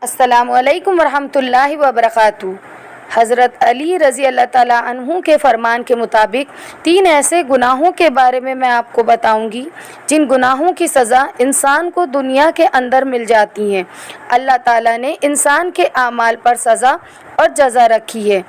السلام علیکم ورحمۃ اللہ وبرکاتہ۔ حضرت علی رضی اللہ تعالیٰ عنہ کے فرمان کے مطابق 3 ایسے گناہوں کے بارے میں آپ کو بتاؤں گی جن گناہوں کی سزا انسان کو دنیا کے اندر مل جاتی ہے۔ اللہ تعالیٰ نے انسان کے اعمال پر سزا اور جزا رکھی ہے۔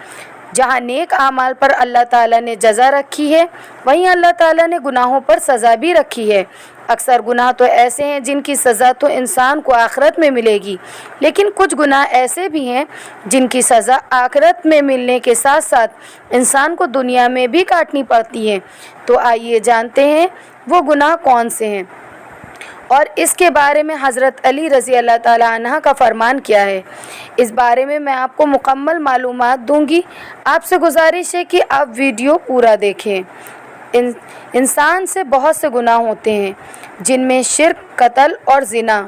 جہاں نیک اعمال پر اللہ تعالیٰ نے جزا رکھی ہے، وہیں اللہ تعالیٰ نے گناہوں پر سزا بھی رکھی ہے۔ اکثر گناہ تو ایسے ہیں جن کی سزا تو انسان کو آخرت میں ملے گی، لیکن کچھ گناہ ایسے بھی ہیں جن کی سزا آخرت میں ملنے کے ساتھ ساتھ انسان کو دنیا میں بھی کاٹنی پڑتی ہے۔ تو آئیے جانتے ہیں وہ گناہ کون سے ہیں اور اس کے بارے میں حضرت علی رضی اللہ تعالیٰ عنہ کا فرمان کیا ہے۔ اس بارے میں آپ کو مکمل معلومات دوں گی۔ آپ سے گزارش ہے کہ آپ ویڈیو پورا دیکھیں۔ انسان سے بہت سے گناہ ہوتے ہیں جن میں شرک، قتل اور زنا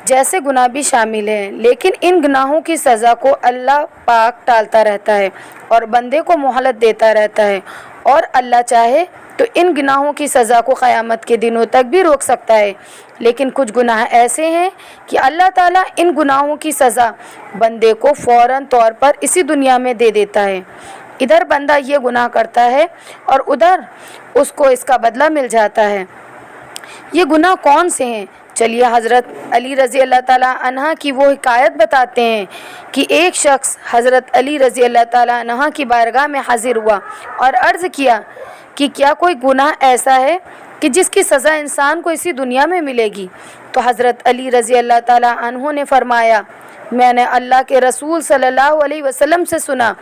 جیسے گناہ بھی شامل ہیں، لیکن ان گناہوں کی سزا کو اللہ پاک ٹالتا رہتا ہے اور بندے کو مہلت دیتا رہتا ہے، اور اللہ چاہے تو ان گناہوں کی سزا کو قیامت کے دنوں تک بھی روک سکتا ہے۔ لیکن کچھ گناہ ایسے ہیں کہ اللہ تعالیٰ ان گناہوں کی سزا بندے کو فوراً طور پر اسی دنیا میں دے دیتا ہے۔ ادھر بندہ یہ گناہ کرتا ہے اور ادھر اس کو اس کا بدلہ مل جاتا ہے۔ یہ گناہ کون سے ہیں؟ چلیے حضرت علی رضی اللہ تعالیٰ عنہ کی وہ حکایت بتاتے ہیں کہ ایک شخص حضرت علی رضی اللہ تعالیٰ عنہ کی بارگاہ میں حاضر ہوا اور عرض کیا کہ کیا کوئی گناہ ایسا ہے کہ جس کی سزا انسان کو اسی دنیا میں ملے گی؟ تو حضرت علی رضی اللہ تعالیٰ عنہ نے فرمایا، میں نے اللہ کے رسول صلی اللہ علیہ وسلم سے سنا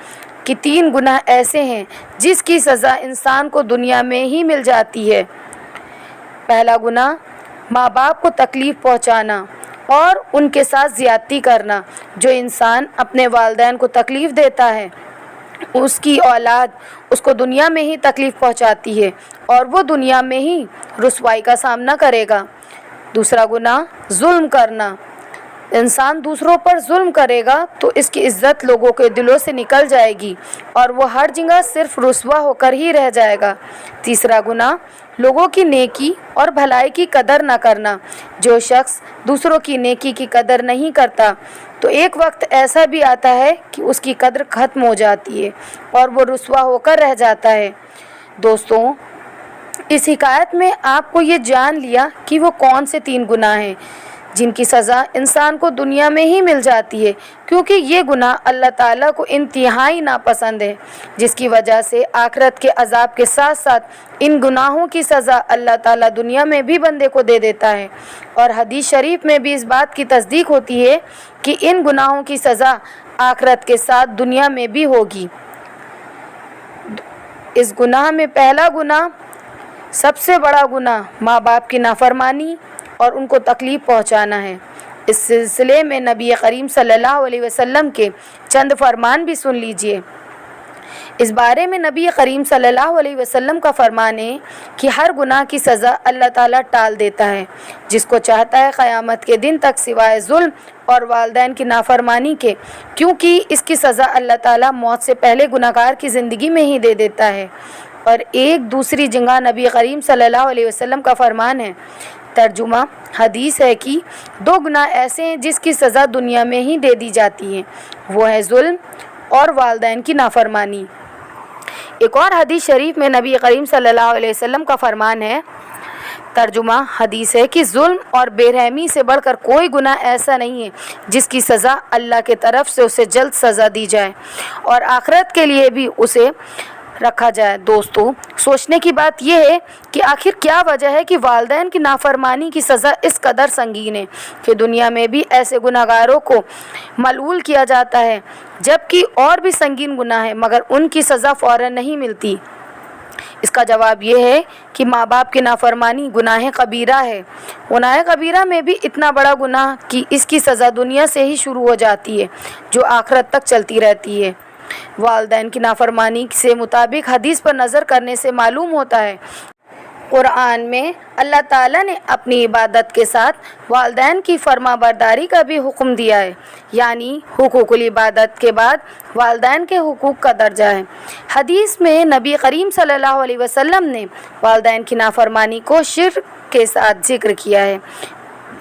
کہ 3 گناہ ایسے ہیں جس کی سزا انسان کو دنیا میں ہی مل جاتی ہے۔ پہلا گناہ ماں باپ کو تکلیف پہنچانا اور ان کے ساتھ زیادتی کرنا۔ جو انسان اپنے والدین کو تکلیف دیتا ہے، اس کی اولاد اس کو دنیا میں ہی تکلیف پہنچاتی ہے اور وہ دنیا میں ہی رسوائی کا سامنا کرے گا۔ دوسرا گناہ ظلم کرنا۔ انسان دوسروں پر ظلم کرے گا تو اس کی عزت لوگوں کے دلوں سے نکل جائے گی اور وہ ہر جگہ صرف رسوا ہو کر ہی رہ جائے گا۔ تیسرا گناہ لوگوں کی نیکی اور بھلائی کی قدر نہ کرنا۔ جو شخص دوسروں کی نیکی کی قدر نہیں کرتا تو ایک وقت ایسا بھی آتا ہے کہ اس کی قدر ختم ہو جاتی ہے اور وہ رسوا ہو کر رہ جاتا ہے۔ دوستوں، اس حکایت میں آپ کو یہ جان لیا کہ وہ کون سے 3 گناہ ہیں جن کی سزا انسان کو دنیا میں ہی مل جاتی ہے، کیونکہ یہ گناہ اللہ تعالیٰ کو انتہائی ناپسند ہے، جس کی وجہ سے آخرت کے عذاب کے ساتھ ساتھ ان گناہوں کی سزا اللہ تعالیٰ دنیا میں بھی بندے کو دے دیتا ہے۔ اور حدیث شریف میں بھی اس بات کی تصدیق ہوتی ہے کہ ان گناہوں کی سزا آخرت کے ساتھ دنیا میں بھی ہوگی۔ اس گناہ میں پہلا گناہ، سب سے بڑا گناہ، ماں باپ کی نافرمانی اور ان کو تکلیف پہنچانا ہے۔ اس سلسلے میں نبی کریم صلی اللہ علیہ وسلم کے چند فرمان بھی سن لیجئے۔ اس بارے میں نبی کریم صلی اللہ علیہ وسلم کا فرمان ہے کہ ہر گناہ کی سزا اللہ تعالیٰ ٹال دیتا ہے، جس کو چاہتا ہے قیامت کے دن تک سوائے ظلم اور والدین کی نافرمانی کے، کیونکہ اس کی سزا اللہ تعالیٰ موت سے پہلے گناہگار کی زندگی میں ہی دے دیتا ہے۔ اور ایک دوسری جگہ نبی کریم صلی اللہ علیہ وسلم کا فرمان ہے، ترجمہ حدیث ہے کہ 2 گناہ ایسے ہیں جس کی سزا دنیا میں ہی دے دی جاتی ہے، وہ ہے ظلم اور والدین کی نافرمانی۔ ایک اور حدیث شریف میں نبی کریم صلی اللہ علیہ وسلم کا فرمان ہے، ترجمہ حدیث ہے کہ ظلم اور بے رحمی سے بڑھ کر کوئی گناہ ایسا نہیں ہے جس کی سزا اللہ کے طرف سے اسے جلد سزا دی جائے اور آخرت کے لیے بھی اسے رکھا جائے۔ دوستو، سوچنے کی بات یہ ہے کہ آخر کیا وجہ ہے کہ والدین کی نافرمانی کی سزا اس قدر سنگین ہے کہ دنیا میں بھی ایسے گناہگاروں کو ملعون کیا جاتا ہے، جبکہ اور بھی سنگین گناہ ہے مگر ان کی سزا فوراً نہیں ملتی؟ اس کا جواب یہ ہے کہ ماں باپ کی نافرمانی گناہ کبیرہ ہے۔ گناہ کبیرہ میں بھی اتنا بڑا گناہ کہ اس کی سزا دنیا سے ہی شروع ہو جاتی ہے جو آخرت تک چلتی رہتی ہے۔ والدین کی نافرمانی سے مطابق حدیث پر نظر کرنے سے معلوم ہوتا ہے قرآن میں اللہ تعالیٰ نے اپنی عبادت کے ساتھ والدین کی فرما برداری کا بھی حکم دیا ہے، یعنی حقوق العبادت کے بعد والدین کے حقوق کا درجہ ہے۔ حدیث میں نبی کریم صلی اللہ علیہ وسلم نے والدین کی نافرمانی کو شرک کے ساتھ ذکر کیا ہے۔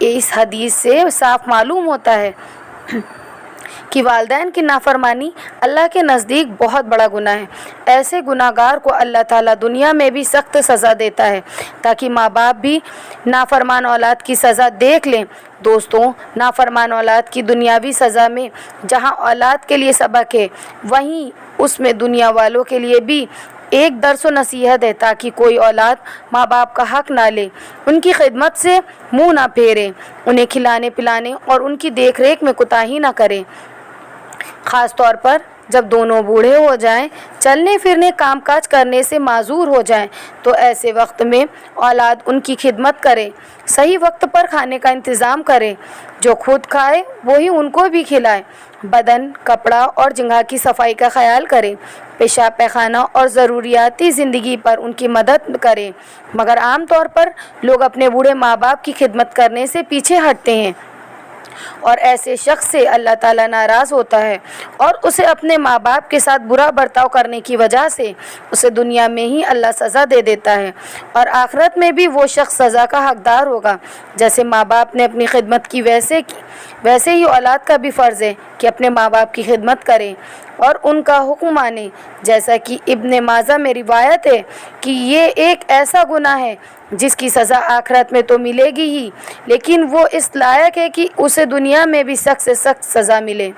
اس حدیث سے صاف معلوم ہوتا ہے کہ والدین کی نافرمانی اللہ کے نزدیک بہت بڑا گناہ ہے۔ ایسے گناہگار کو اللہ تعالیٰ دنیا میں بھی سخت سزا دیتا ہے تاکہ ماں باپ بھی نافرمان اولاد کی سزا دیکھ لیں۔ دوستوں، نافرمان اولاد کی دنیاوی سزا میں جہاں اولاد کے لیے سبق ہے، وہیں اس میں دنیا والوں کے لیے بھی ایک درس و نصیحت ہے تاکہ کوئی اولاد ماں باپ کا حق نہ لے، ان کی خدمت سے منہ نہ پھیرے، انہیں کھلانے پلانے اور ان کی دیکھ ریکھ میں کوتاہی نہ کرے۔ خاص طور پر جب دونوں بوڑھے ہو جائیں، چلنے پھرنے کام کاج کرنے سے معذور ہو جائیں، تو ایسے وقت میں اولاد ان کی خدمت کرے، صحیح وقت پر کھانے کا انتظام کرے، جو خود کھائے وہی ان کو بھی کھلائے، بدن، کپڑا اور جگہ کی صفائی کا خیال کرے، پیشاب پیخانہ اور ضروریاتی زندگی پر ان کی مدد کرے۔ مگر عام طور پر لوگ اپنے بوڑھے ماں باپ کی خدمت کرنے سے پیچھے ہٹتے ہیں، اور ایسے شخص سے اللہ تعالیٰ ناراض ہوتا ہے اور اسے اپنے ماں باپ کے ساتھ برا برتاؤ کرنے کی وجہ سے اسے دنیا میں ہی اللہ سزا دے دیتا ہے، اور آخرت میں بھی وہ شخص سزا کا حقدار ہوگا۔ جیسے ماں باپ نے اپنی خدمت کی ویسے ہی اولاد کا بھی فرض ہے کہ اپنے ماں باپ کی خدمت کرے اور ان کا حکم مانے، جیسا کہ ابن ماجہ میں روایت ہے کہ یہ ایک ایسا گناہ ہے جس کی سزا آخرت میں تو ملے گی ہی، لیکن وہ اس لائق ہے کہ اسے دنیا میں بھی سخت سے سخت سزا ملے۔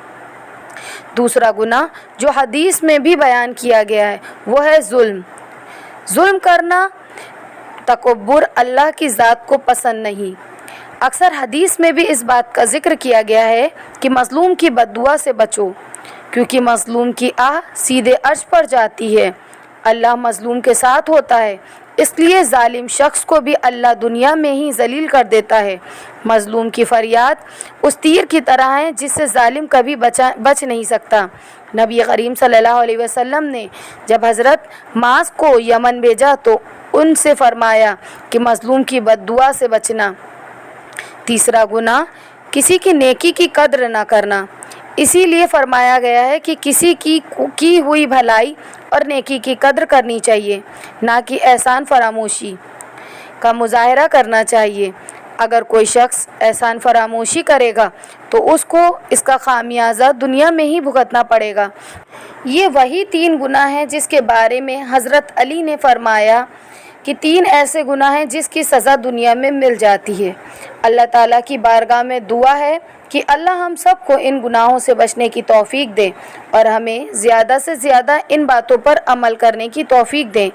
دوسرا گناہ جو حدیث میں بھی بیان کیا گیا ہے وہ ہے ظلم۔ ظلم کرنا تکبر اللہ کی ذات کو پسند نہیں۔ اکثر حدیث میں بھی اس بات کا ذکر کیا گیا ہے کہ مظلوم کی بددعا سے بچو، کیونکہ مظلوم کی آہ سیدھے عرش پر جاتی ہے۔ اللہ مظلوم کے ساتھ ہوتا ہے، اس لیے ظالم شخص کو بھی اللہ دنیا میں ہی ذلیل کر دیتا ہے۔ مظلوم کی فریاد اس تیر کی طرح ہے جس سے ظالم کبھی بچ نہیں سکتا۔ نبی کریم صلی اللہ علیہ وسلم نے جب حضرت معاذ کو یمن بھیجا تو ان سے فرمایا کہ مظلوم کی بددعا سے بچنا۔ تیسرا گناہ کسی کی نیکی کی قدر نہ کرنا۔ اسی لیے فرمایا گیا ہے کہ کسی کی ہوئی بھلائی اور نیکی کی قدر کرنی چاہیے، نہ کہ احسان فراموشی کا مظاہرہ کرنا چاہیے۔ اگر کوئی شخص احسان فراموشی کرے گا تو اس کو اس کا خمیازہ دنیا میں ہی بھگتنا پڑے گا۔ یہ وہی 3 گناہ ہیں جس کے بارے میں حضرت علی نے فرمایا کہ 3 ایسے گناہ ہیں جس کی سزا دنیا میں مل جاتی ہے۔ اللہ تعالیٰ کی بارگاہ میں دعا ہے کہ اللہ ہم سب کو ان گناہوں سے بچنے کی توفیق دے اور ہمیں زیادہ سے زیادہ ان باتوں پر عمل کرنے کی توفیق دے۔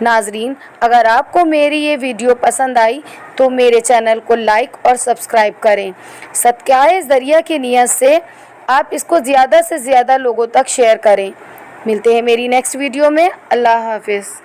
ناظرین، اگر آپ کو میری یہ ویڈیو پسند آئی تو میرے چینل کو لائک اور سبسکرائب کریں۔ صدقہ ذریعہ کی نیت سے آپ اس کو زیادہ سے زیادہ لوگوں تک شیئر کریں۔ ملتے ہیں میری نیکسٹ ویڈیو میں۔ اللہ حافظ۔